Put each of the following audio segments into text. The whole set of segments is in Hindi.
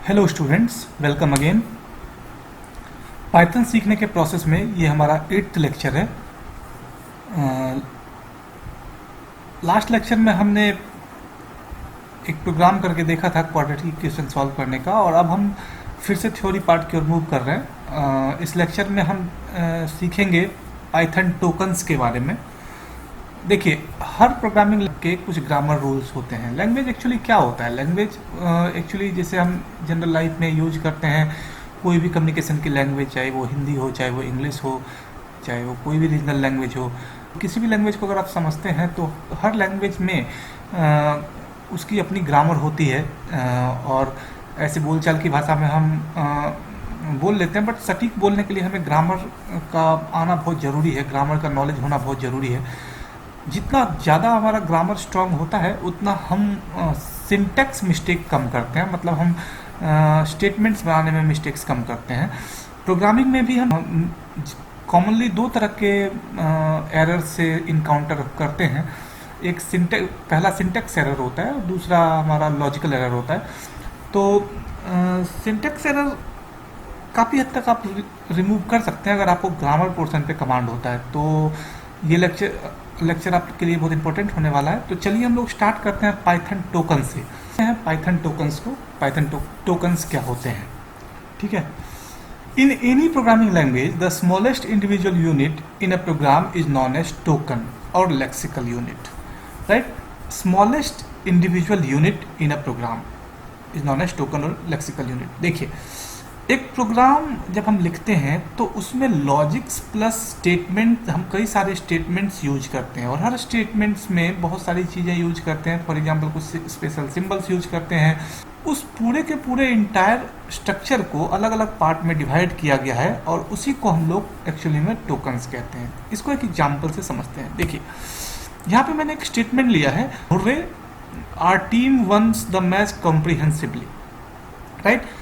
Hello students, welcome again. Python सीखने के प्रोसेस में ये हमारा 8th लेक्चर है। लास्ट लेक्चर में हमने एक प्रोग्राम करके देखा था क्वाड्रेटिक इक्वेशन सॉल्व करने का, और अब हम फिर से थ्योरी पार्ट की ओर मूव कर रहे हैं। इस लेक्चर में हम सीखेंगे पाइथन टोकन्स के बारे में। देखिए, हर प्रोग्रामिंग के कुछ ग्रामर रूल्स होते हैं। लैंग्वेज एक्चुअली क्या होता है? लैंग्वेज एक्चुअली जैसे हम जनरल लाइफ में यूज करते हैं कोई भी कम्युनिकेशन की लैंग्वेज, चाहे वो हिंदी हो, चाहे वो इंग्लिश हो, चाहे वो कोई भी रीजनल लैंग्वेज हो, किसी भी लैंग्वेज को अगर आप समझते हैं तो हर लैंग्वेज में उसकी अपनी ग्रामर होती है। और ऐसे बोलचाल की भाषा में हम बोल लेते हैं, बट सटीक बोलने के लिए हमें ग्रामर का आना बहुत ज़रूरी है, ग्रामर का नॉलेज होना बहुत ज़रूरी है। जितना ज़्यादा हमारा ग्रामर स्ट्रांग होता है उतना हम सिंटैक्स मिस्टेक कम करते हैं, मतलब हम स्टेटमेंट्स बनाने में मिस्टेक्स कम करते हैं। प्रोग्रामिंग में भी हम कॉमनली दो तरह के एरर से इनकाउंटर करते हैं। एक पहला सिंटैक्स एरर होता है और दूसरा हमारा लॉजिकल एरर होता है। तो सिंटैक्स एरर काफ़ी हद तक आप रिमूव कर सकते हैं अगर आपको ग्रामर पोर्शन पे कमांड होता है। तो ये लेक्चर आपके लिए बहुत इंपॉर्टेंट होने वाला है। तो चलिए हम लोग स्टार्ट करते हैं पाइथन टोकन से। पाइथन टोकन्स को, पाइथन टोकन्स क्या होते हैं, ठीक है। In any programming language the smallest individual unit in a program is known as token or lexical unit, right. Smallest individual unit in a program is known as token or lexical unit. देखिए, एक प्रोग्राम जब हम लिखते हैं तो उसमें लॉजिक्स प्लस स्टेटमेंट, हम कई सारे स्टेटमेंट्स यूज करते हैं और हर स्टेटमेंट्स में बहुत सारी चीज़ें यूज करते हैं। फॉर एग्जांपल कुछ स्पेशल सिंबल्स यूज करते हैं। उस पूरे के पूरे इंटायर स्ट्रक्चर को अलग अलग पार्ट में डिवाइड किया गया है और उसी को हम लोग एक्चुअली में टोकन्स कहते हैं। इसको एक एग्जाम्पल से समझते हैं। देखिए, यहाँ पे मैंने एक स्टेटमेंट लिया है, hurray our team wins the match comprehensively, right.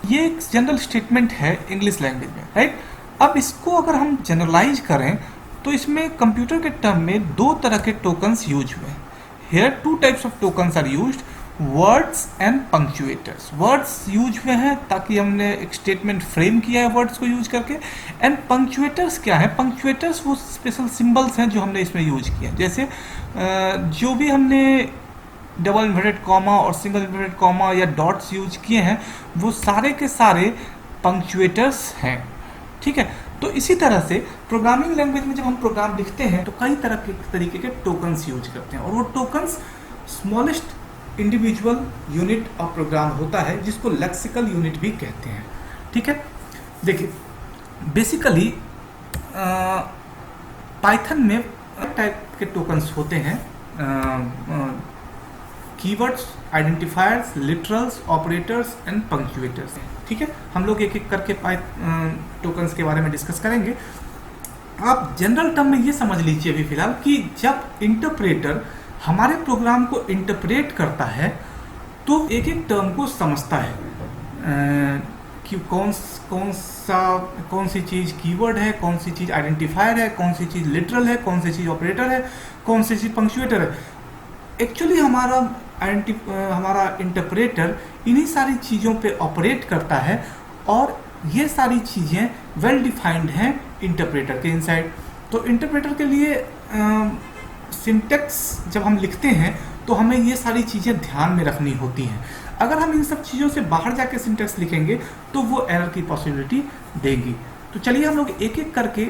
ये एक जनरल स्टेटमेंट है इंग्लिश लैंग्वेज में, राइट। अब इसको अगर हम जनरलाइज करें तो इसमें कंप्यूटर के टर्म में दो तरह के टोकन्स यूज हुए हैं। Here two types of tokens are used, words and punctuators. Words use हुए हैं ताकि हमने एक स्टेटमेंट फ्रेम किया है वर्ड्स को यूज करके। एंड पंक्चुएटर्स क्या है? पंक्चुएटर्स वो स्पेशल सिंबल्स हैं जो हमने इसमें यूज किए हैं। जैसे जो भी हमने डबल इन्वर्टेड कॉमा और सिंगल इन्वर्टेड कॉमा या डॉट्स यूज किए हैं वो सारे के सारे पंक्चुएटर्स हैं, ठीक है। तो इसी तरह से प्रोग्रामिंग लैंग्वेज में जब हम प्रोग्राम लिखते हैं तो कई तरह के तरीके के टोकन्स यूज करते हैं और वो tokens smallest individual unit of program होता है जिसको लेक्सिकल यूनिट भी कहते हैं, ठीक है। देखिए, बेसिकली पाइथन में टाइप के टोकन्स होते हैं, keywords, identifiers, literals, operators and punctuators, ठीक है। हम लोग एक एक करके टोकन्स के बारे में डिस्कस करेंगे। आप जनरल टर्म में ये समझ लीजिए अभी फिलहाल कि जब इंटरप्रेटर हमारे प्रोग्राम को इंटरप्रेट करता है तो एक एक टर्म को समझता है कि कौन सी चीज़ कीवर्ड है, कौन सी चीज़ आइडेंटिफायर है, कौन सी चीज़ लिटरल है, कौन सी चीज़ ऑपरेटर है, कौन सी चीज़ पंक्चुएटर है। एक्चुअली हमारा इंटरप्रेटर इन्हीं सारी चीज़ों पे ऑपरेट करता है और ये सारी चीज़ें वेल डिफाइंड हैं इंटरप्रेटर के इनसाइड। तो इंटरप्रेटर के लिए सिंटैक्स जब हम लिखते हैं तो हमें ये सारी चीज़ें ध्यान में रखनी होती हैं। अगर हम इन सब चीज़ों से बाहर जाके सिंटैक्स लिखेंगे तो वो एरर की पॉसिबिलिटी देगी। तो चलिए हम लोग एक एक करके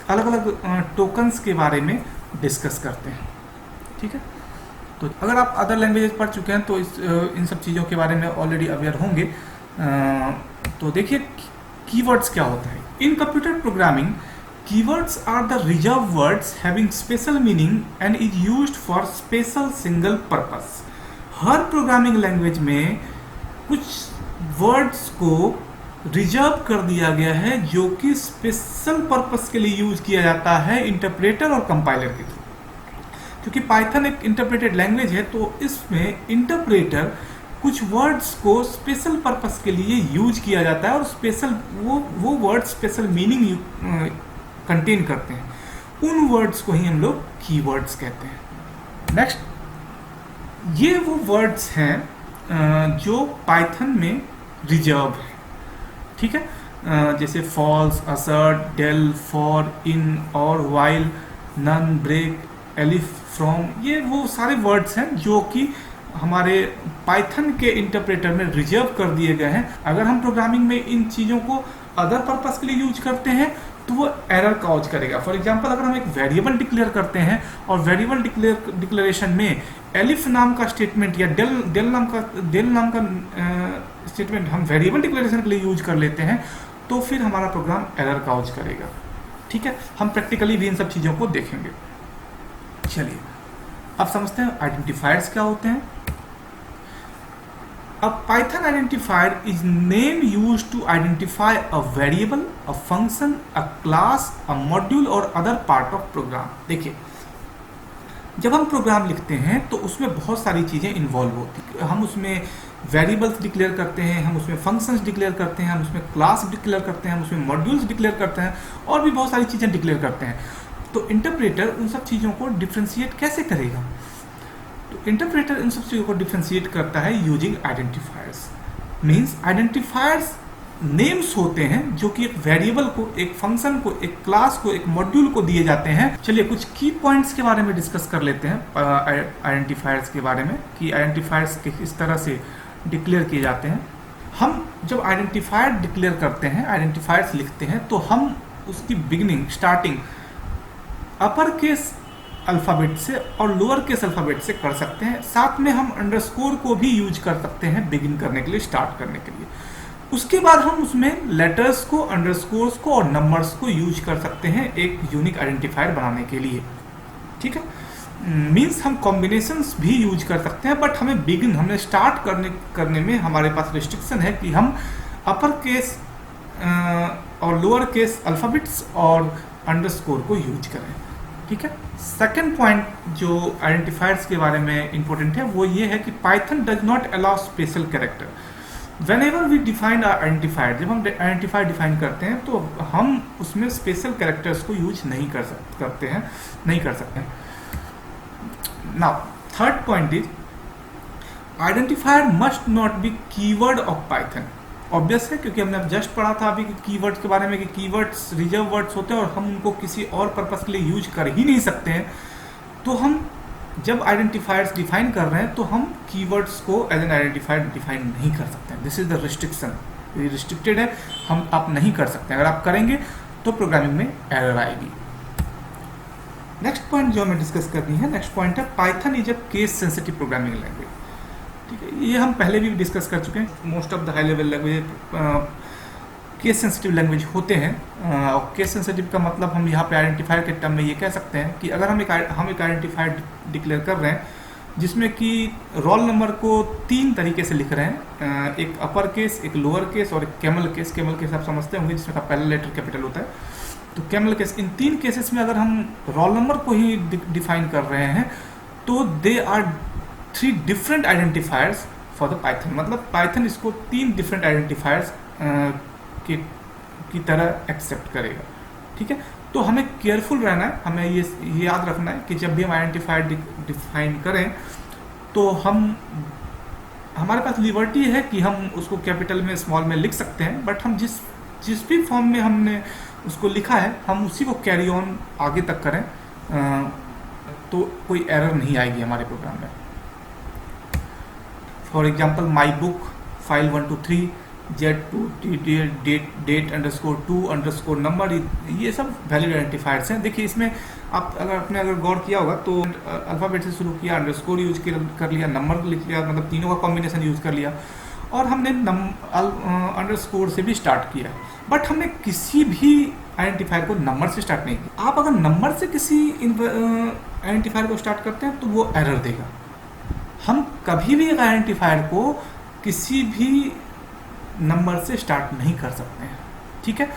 अलग अलग टोकन्स के बारे में डिस्कस करते हैं, ठीक है। तो अगर आप अदर लैंग्वेजेस पढ़ चुके हैं तो इन सब चीज़ों के बारे में ऑलरेडी अवेयर होंगे। तो देखिए, कीवर्ड्स क्या होता है in computer programming. Keywords are the reserve words having special meaning and is used for special single purpose. हर प्रोग्रामिंग लैंग्वेज में कुछ वर्ड्स को रिजर्व कर दिया गया है जो कि स्पेशल पर्पस के लिए यूज किया जाता है इंटरप्रेटर और कंपाइलर के थ्रू। क्योंकि पाइथन एक इंटरप्रेटेड लैंग्वेज है तो इसमें इंटरप्रेटर कुछ वर्ड्स को स्पेशल पर्पस के लिए यूज किया जाता है और स्पेशल वो वर्ड स्पेशल मीनिंग कंटेन करते हैं। उन वर्ड्स को ही हम लोग कीवर्ड्स कहते हैं। नेक्स्ट, ये वो वर्ड्स हैं जो पाइथन में रिजर्व है, ठीक है। जैसे false, assert, del, for, in, और, while, none, break, elif, from, ये वो सारे वर्ड्स हैं जो कि हमारे पाइथन के इंटरप्रेटर में रिजर्व कर दिए गए हैं। अगर हम प्रोग्रामिंग में इन चीज़ों को अदर पर्पस के लिए यूज करते हैं तो वो एरर कॉज करेगा। फॉर एग्जांपल, अगर हम एक वेरिएबल डिक्लेयर करते हैं और वेरिएबल डिक्लेरेशन में एलिफ नाम का स्टेटमेंट या डेल नाम का स्टेटमेंट हम वेरिएबल डिक्लेरेशन के लिए यूज कर लेते हैं तो फिर हमारा प्रोग्राम एरर कॉज करेगा, ठीक है। हम प्रैक्टिकली भी इन सब चीज़ों को देखेंगे। चलिए अब समझते हैं आइडेंटिफायर्स क्या होते हैं। A Python identifier is name used to identify a variable, a function, a class, a module or other part of program। देखिए, जब हम प्रोग्राम लिखते हैं तो उसमें बहुत सारी चीज़ें इन्वॉल्व होती हैं। हम उसमें वेरिएबल्स डिक्लेयर करते हैं, हम उसमें फंक्शंस डिक्लेयर करते हैं, हम उसमें क्लास डिक्लेयर करते हैं, हम उसमें मॉड्यूल्स डिक्लेयर करते हैं और भी बहुत सारी चीज़ें डिक्लेयर करते हैं। तो इंटरप्रेटर उन सब चीज़ों को डिफ्रेंशिएट कैसे करेगा? तो इंटरप्रेटर इन सब चीज़ों को डिफ्रेंशिएट करता है using identifiers. Means identifiers names होते हैं जो कि एक वेरिएबल को, एक फंक्शन को, एक क्लास को, एक मॉड्यूल को दिए जाते हैं। चलिए कुछ की पॉइंट्स के बारे में डिस्कस कर लेते हैं आइडेंटिफायर्स के बारे में कि आइडेंटिफायर्स किस तरह से डिक्लेयर किए जाते हैं। हम जब आइडेंटिफायर डिक्लेयर करते हैं, आइडेंटिफायर्स लिखते हैं, तो हम उसकी beginning, starting upper case alphabet से और लोअर केस अल्फ़ाबेट से कर सकते हैं। साथ में हम अंडरस्कोर को भी यूज कर सकते हैं बिगिन करने के लिए, स्टार्ट करने के लिए। उसके बाद हम उसमें लेटर्स को, अंडरस्कोर्स को और नंबर्स को यूज कर सकते हैं एक यूनिक आइडेंटिफायर बनाने के लिए, ठीक है। मींस हम कॉम्बिनेशंस भी यूज कर सकते हैं, बट हमें बिगिन, हमें स्टार्ट करने में हमारे पास रिस्ट्रिक्शन है कि हम अपर केस और लोअर केस अल्फ़ाबेट्स और अंडरस्कोर को यूज करें, ठीक है। सेकेंड पॉइंट जो आइडेंटिफायर्स के बारे में इंपॉर्टेंट है वो ये है कि Python does not allow special character whenever we define identifier. जब हम आइडेंटिफायर डिफाइन करते हैं तो हम उसमें स्पेशल कैरेक्टर्स को यूज नहीं कर सकते हैं। Now third point is identifier must not be keyword of Python. Obvious है, क्योंकि हमने अब जस्ट पढ़ा था अभी कीवर्ड्स के बारे में कि कीवर्ड्स रिजर्व वर्ड्स होते हैं और हम उनको किसी और पर्पस के लिए यूज कर ही नहीं सकते हैं। तो हम जब आइडेंटिफायर्स डिफाइन कर रहे हैं तो हम कीवर्ड्स को एज एन आइडेंटिफायर डिफाइन नहीं कर सकते हैं। दिस इज द रिस्ट्रिक्शन, ये रिस्ट्रिक्टेड है, हम आप नहीं कर सकते। अगर आप करेंगे तो प्रोग्रामिंग में एरर आएगी। नेक्स्ट पॉइंट जो हमें डिस्कस करनी है, नेक्स्ट पॉइंट है Python is a case sensitive programming language, ठीक है। ये हम पहले भी डिस्कस कर चुके हैं। Most of the high level language case sensitive language होते हैं। और केस सेंसिटिव का मतलब हम यहाँ पे आइडेंटिफायर के टर्म में ये कह सकते हैं कि अगर हम एक आइडेंटिफायर डिक्लेयर कर रहे हैं जिसमें कि रोल नंबर को 3 तरीके से लिख रहे हैं, एक अपर केस, एक लोअर केस और एक कैमल केस। कैमल केस आप समझते होंगे, जिसमें का पहला लेटर कैपिटल होता है। तो कैमल केस, इन 3 केसेस में अगर हम रोल नंबर को ही डिफाइन कर रहे हैं तो they are 3 different identifiers for the Python. मतलब पाइथन इसको 3 डिफरेंट आइडेंटिफायर्स की तरह एक्सेप्ट करेगा, ठीक है। तो हमें केयरफुल रहना है, हमें ये याद रखना है कि जब भी हम आइडेंटिफायर डिफाइन करें तो हमारे पास लिबर्टी है कि हम उसको कैपिटल में, स्मॉल में लिख सकते हैं, बट हम जिस भी फॉर्म में हमने उसको लिखा है हम उसी को कैरी ऑन आगे तक करें, तो कोई एरर नहीं आएगी हमारे प्रोग्राम में। For example my book, file 1 2 3, Z2, date underscore 2 underscore number, ये सब वैलिड आइडेंटिफायर्स हैं। देखिए इसमें आप अगर गौर किया होगा तो अल्फ़ाबेट से शुरू किया, अंडरस्कोर यूज कर लिया, नंबर लिख लिया, मतलब तीनों का कॉम्बिनेशन यूज कर लिया, और हमने अंडरस्कोर से भी स्टार्ट किया। बट हमने किसी भी आइडेंटिफायर को नंबर से स्टार्ट नहीं किया। आप अगर नंबर से किसी आइडेंटिफायर को स्टार्ट करते हैं तो वो एरर देगा। हम कभी भी एक आइडेंटिफायर को किसी भी नंबर से स्टार्ट नहीं कर सकते हैं, ठीक है।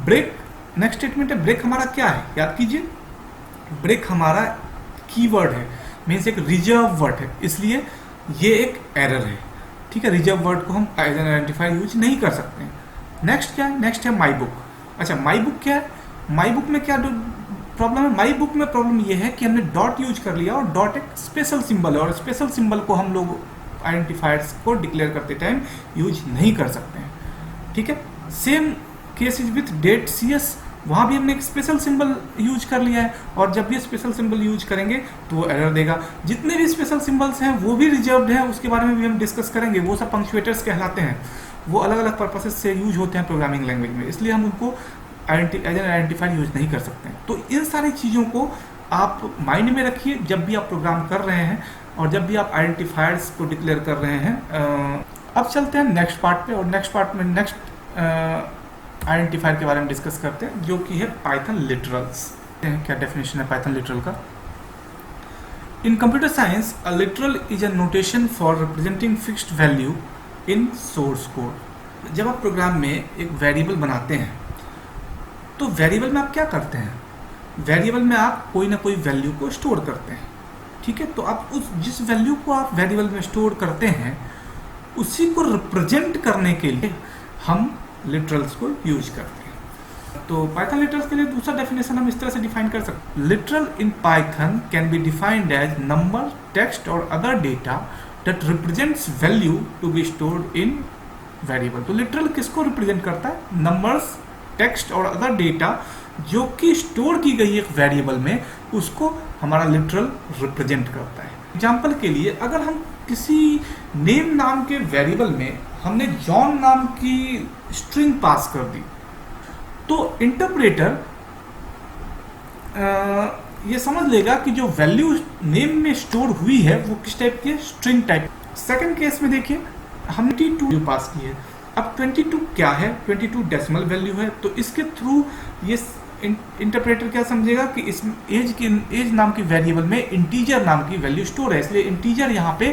ब्रेक, नेक्स्ट स्टेटमेंट है। ब्रेक हमारा क्या है, याद कीजिए, ब्रेक हमारा कीवर्ड है, मीन्स एक रिजर्व वर्ड है, इसलिए ये एक एरर है, ठीक है। रिजर्व वर्ड को हम एज एन आइडेंटिफायर यूज नहीं कर सकते हैं। नेक्स्ट क्या है, नेक्स्ट है माई बुक। अच्छा, माई बुक क्या है, माई बुक में क्या प्रॉब्लम है? माई बुक में प्रॉब्लम ये है कि हमने डॉट यूज कर लिया, और डॉट एक स्पेशल सिंबल है, और स्पेशल सिंबल को हम लोग आइडेंटिफायर्स को डिक्लेयर करते टाइम यूज नहीं कर सकते हैं, ठीक है। Same case is with date CS, वहाँ भी हमने एक स्पेशल सिंबल यूज कर लिया है, और जब भी स्पेशल सिंबल यूज करेंगे तो वो एरर देगा। जितने भी स्पेशल सिंबल्स हैं वो भी रिजर्व्ड हैं, उसके बारे में भी हम डिस्कस करेंगे। वो सब पंक्चुएटर्स कहलाते हैं, वो अलग अलग पर्पसेस से यूज होते हैं प्रोग्रामिंग लैंग्वेज में, इसलिए हम उनको एज एन आइडेंटिफायर यूज नहीं कर सकते हैं। तो इन सारी चीज़ों को आप माइंड में रखिए जब भी आप प्रोग्राम कर रहे हैं और जब भी आप आइडेंटिफायर्स को डिक्लेयर कर रहे हैं। अब चलते हैं नेक्स्ट पार्ट पे, और नेक्स्ट पार्ट में नेक्स्ट आइडेंटिफायर के बारे में डिस्कस करते हैं, जो कि है पाइथन लिटरल्स। क्या डेफिनेशन है पाइथन लिटरल का? इन computer science a literal is a notation for representing fixed value in source code. जब आप प्रोग्राम में एक वेरिएबल बनाते हैं तो वेरिएबल में आप क्या करते हैं? वेरिएबल में आप कोई ना कोई वैल्यू को स्टोर करते हैं, ठीक है। तो आप उस जिस वैल्यू को आप वेरिएबल में स्टोर करते हैं उसी को रिप्रेजेंट करने के लिए हम लिटरल्स को यूज करते हैं। तो पाइथन लिटरल्स के लिए दूसरा डेफिनेशन हम इस तरह से डिफाइन कर सकते हैं। Literal in Python can be defined as number, text और other data that represents value to be stored in variable. तो लिटरल किसको रिप्रेजेंट करता है? नंबर्स, टेक्स्ट और अदर डेटा जो कि स्टोर की गई एक वेरिएबल में, उसको हमारा लिटरल रिप्रेजेंट करता है। एग्जाम्पल के लिए अगर हम किसी नेम नाम के वेरिएबल में हमने जॉन नाम की स्ट्रिंग पास कर दी, तो इंटरप्रेटर ये समझ लेगा कि जो वैल्यू नेम में स्टोर हुई है वो किस टाइप की है? String type. सेकंड केस में देखिए हमने 22 पास की है। अब 22 क्या है? 22 डेसिमल वैल्यू है, तो इसके थ्रू ये इंटरप्रेटर क्या समझेगा कि इस एज नाम की वेरिएबल में इंटीजर नाम की वैल्यू स्टोर है, इसलिए इंटीजर यहाँ पे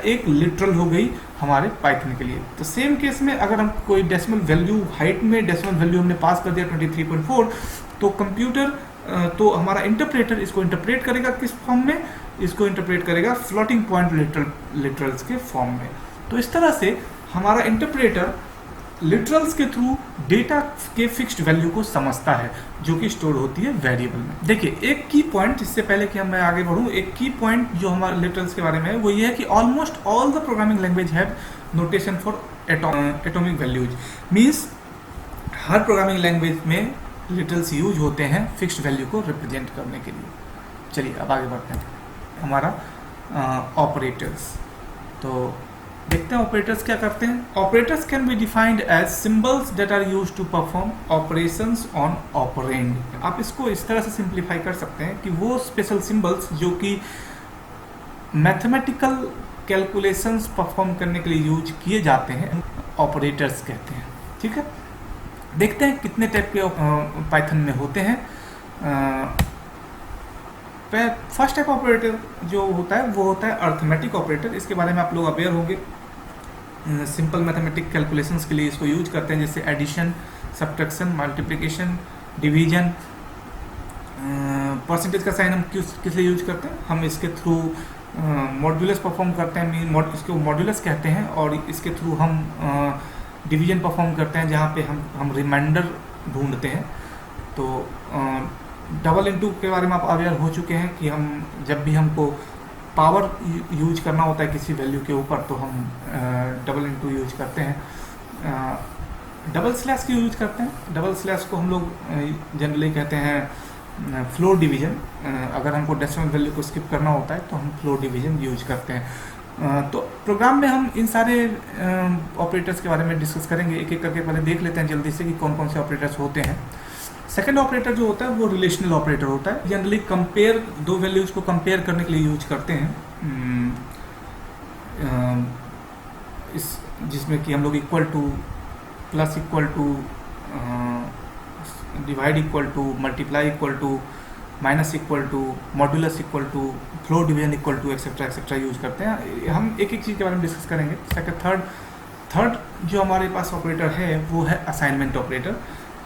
एक लिटरल हो गई हमारे पाइथन के लिए। तो सेम केस में अगर हम कोई डेसिमल वैल्यू, हाइट में डेसिमल वैल्यू हमने पास कर दिया 23.4, तो कंप्यूटर तो हमारा इंटरप्रेटर इसको इंटरप्रेट करेगा किस फॉर्म में? इसको इंटरप्रेट करेगा फ्लोटिंग पॉइंट लिटरल्स के फॉर्म में। तो इस तरह से हमारा इंटरप्रेटर लिटरल्स के थ्रू डेटा के फिक्स्ड वैल्यू को समझता है जो कि स्टोर होती है वेरिएबल में। देखिए एक की पॉइंट, इससे पहले कि मैं आगे बढ़ूं, एक की पॉइंट जो हमारे लिटरल्स के बारे में है वो ये है कि almost all the programming language have notation for atomic values. Means her programming language में लिटरल्स यूज होते हैं फिक्स्ड वैल्यू को रिप्रेजेंट करने के लिए। चलिए अब आगे बढ़ते हैं। हमारा ऑपरेटर्स, तो देखते हैं ऑपरेटर्स क्या करते हैं। Operators can be defined as symbols that are used to perform operations on operand. आप इसको इस तरह से सिंप्लीफाई कर सकते हैं कि वो स्पेशल सिंबल्स जो कि मैथमेटिकल कैलकुलेशंस परफॉर्म करने के लिए यूज किए जाते हैं, ऑपरेटर्स कहते हैं, ठीक है। देखते हैं कितने टाइप के पाइथन में होते हैं। फर्स्ट टाइप ऑपरेटर जो होता है वो होता है अर्थमेटिक ऑपरेटर। इसके बारे में आप लोग अवेयर होंगे। सिंपल मैथमेटिक कैलकुलेशंस के लिए इसको यूज करते हैं, जैसे addition, subtraction, multiplication, division. Percentage का साइन हम किस लिए यूज करते हैं? हम इसके थ्रू मॉड्यूलस परफॉर्म करते हैं, इसको मॉड्यूलस कहते हैं, और इसके थ्रू हम डिवीजन परफॉर्म करते हैं जहाँ पे हम रिमाइंडर ढूंढते हैं। तो डबल इंटू के बारे में आप अवेयर हो चुके हैं कि हम जब भी हमको पावर यूज करना होता है किसी वैल्यू के ऊपर तो हम डबल इंटू यूज करते हैं। डबल स्लैश की यूज करते हैं। डबल स्लैश को हम लोग जनरली कहते हैं फ्लोर डिवीजन। अगर हमको डेसिमल वैल्यू को स्किप करना होता है तो हम फ्लोर डिवीजन यूज करते हैं। तो प्रोग्राम में हम इन सारे ऑपरेटर्स के बारे में डिस्कस करेंगे, एक एक करके पहले देख लेते हैं जल्दी से कि कौन कौन से ऑपरेटर्स होते हैं। सेकंड ऑपरेटर जो होता है वो रिलेशनल ऑपरेटर होता है। जनरली कंपेयर, दो वैल्यूज को कंपेयर करने के लिए यूज करते हैं। इस जिसमें कि हम लोग equal to, plus equal to, divide equal to, multiply equal to, minus equal to, modulus equal to, floor division equal to, etcetera etcetera use करते हैं। हम एक एक चीज़ के बारे में डिस्कस करेंगे। सेकंड थर्ड जो हमारे पास ऑपरेटर है वो है assignment operator.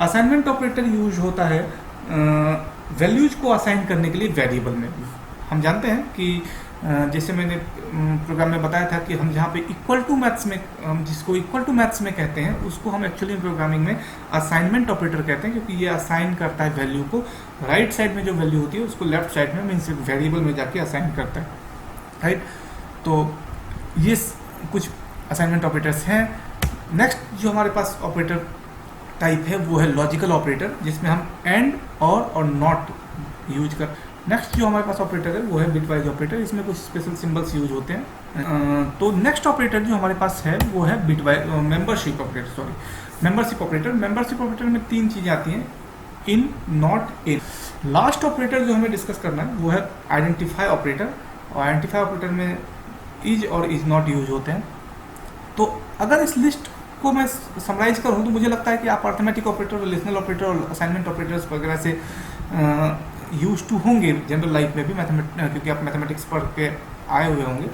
Assignment operator use होता है वैल्यूज को असाइन करने के लिए वेरिएबल में। हम जानते हैं कि जैसे मैंने प्रोग्राम में बताया था कि हम जहाँ पे इक्वल टू मैथ्स में, हम जिसको इक्वल टू मैथ्स में कहते हैं उसको हम एक्चुअली प्रोग्रामिंग में असाइनमेंट ऑपरेटर कहते हैं, क्योंकि ये असाइन करता है वैल्यू को। राइट साइड में जो वैल्यू होती है उसको लेफ्ट साइड में मीन्स वेरिएबल में जाके असाइन करता है, राइट। तो ये कुछ असाइनमेंट ऑपरेटर्स हैं। नेक्स्ट जो हमारे पास ऑपरेटर टाइप है वो है लॉजिकल ऑपरेटर, जिसमें हम एंड और नॉट यूज कर। नेक्स्ट जो हमारे पास ऑपरेटर है वो है बिटवाइज ऑपरेटर, इसमें कुछ स्पेशल सिंबल्स यूज होते हैं। तो नेक्स्ट ऑपरेटर जो हमारे पास है वो है bitwise membership operator. Membership operator में तीन चीज़ें आती हैं, इन, नॉट, इन। लास्ट ऑपरेटर जो हमें डिस्कस करना है वो है आइडेंटिफाई ऑपरेटर, और आइडेंटिफाई ऑपरेटर में इज और इज नॉट यूज होते हैं। तो अगर इस लिस्ट को मैं समराइज करूं तो मुझे लगता है कि आप अर्थमेटिक ऑपरेटर, रिलेशनल ऑपरेटर और असाइनमेंट ऑपरेटर्स वगैरह से यूज टू होंगे जनरल लाइफ में भी, क्योंकि आप मैथमेटिक्स पढ़ के आए हुए होंगे।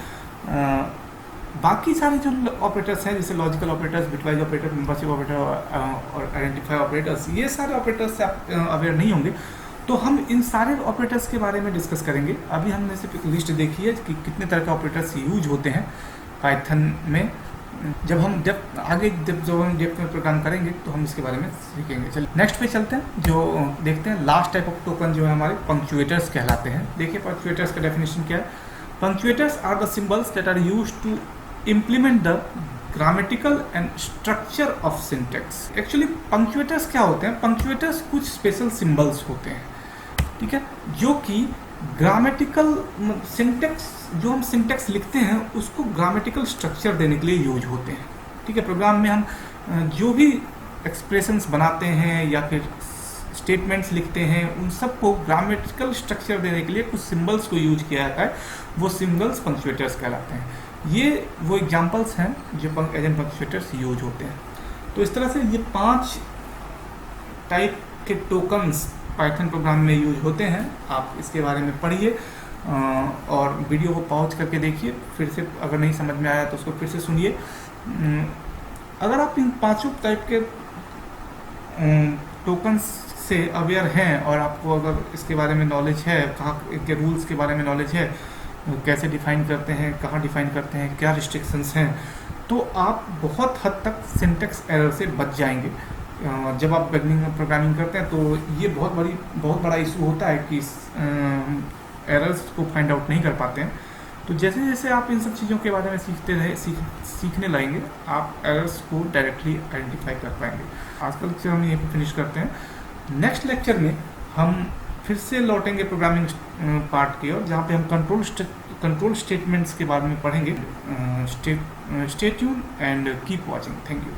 बाकी सारे जो ऑपरेटर्स हैं जैसे logical operators, bitwise operator, membership operator और आइडेंटिफाई ऑपरेटर्स, ये सारे ऑपरेटर्स से आप अवेयर नहीं होंगे। तो हम इन सारे ऑपरेटर्स के बारे में डिस्कस करेंगे। अभी हमने सिर्फ एक लिस्ट देखी है कि कितने तरह के ऑपरेटर्स यूज होते हैं पाइथन में। जब हम डेप्थ में प्रोग्राम करेंगे तो हम इसके बारे में सीखेंगे। चलिए नेक्स्ट पे चलते हैं, जो देखते हैं लास्ट टाइप ऑफ टोकन जो है हमारे पंक्चुएटर्स कहलाते हैं। देखिए पंक्चुएटर्स का डेफिनेशन क्या है। Punctuators are the symbols that are used to implement the grammatical and structure of syntax. Actually punctuators क्या होते हैं? पंक्चुएटर्स कुछ स्पेशल सिंबल्स होते हैं, ठीक है, जो कि ग्रामेटिकल सिंटेक्स, जो हम सिंटेक्स लिखते हैं उसको ग्रामेटिकल स्ट्रक्चर देने के लिए यूज होते हैं, ठीक है। प्रोग्राम में हम जो भी एक्सप्रेशंस बनाते हैं या फिर स्टेटमेंट्स लिखते हैं उन सबको ग्रामेटिकल स्ट्रक्चर देने के लिए कुछ सिंबल्स को यूज किया जाता है, वो सिंबल्स पंक्चुएटर्स कहलाते हैं। ये वो एग्जांपल्स हैं जो एज एन पंक्चुएटर्स यूज होते हैं। तो इस तरह से ये 5 टाइप के टोकन्स पाइथन प्रोग्राम में यूज होते हैं। आप इसके बारे में पढ़िए और वीडियो को पॉज करके देखिए, फिर से अगर नहीं समझ में आया तो उसको फिर से सुनिए। अगर आप इन 5 टाइप के टोकन्स से अवेयर हैं और आपको अगर इसके बारे में नॉलेज है, कहाँ के रूल्स के बारे में नॉलेज है, कैसे डिफाइन करते हैं, कहाँ डिफाइन करते हैं, क्या रिस्ट्रिक्शंस हैं, तो आप बहुत हद तक सिंटेक्स एरर से बच जाएंगे। जब आप बिगनिंग में प्रोग्रामिंग करते हैं तो ये बहुत बड़ा इशू होता है कि एरर्स को फाइंड आउट नहीं कर पाते हैं। तो जैसे जैसे आप इन सब चीज़ों के बारे में सीखने लगेंगे, आप एरर्स को डायरेक्टली आइडेंटिफाई कर पाएंगे। आज का लेक्चर हम यहीं पर फिनिश करते हैं। नेक्स्ट लेक्चर में हम फिर से लौटेंगे प्रोग्रामिंग पार्ट की ओर, जहाँ पे हम कंट्रोल स्टेटमेंट्स के बारे में पढ़ेंगे। Stay tune and keep watching. Thank you.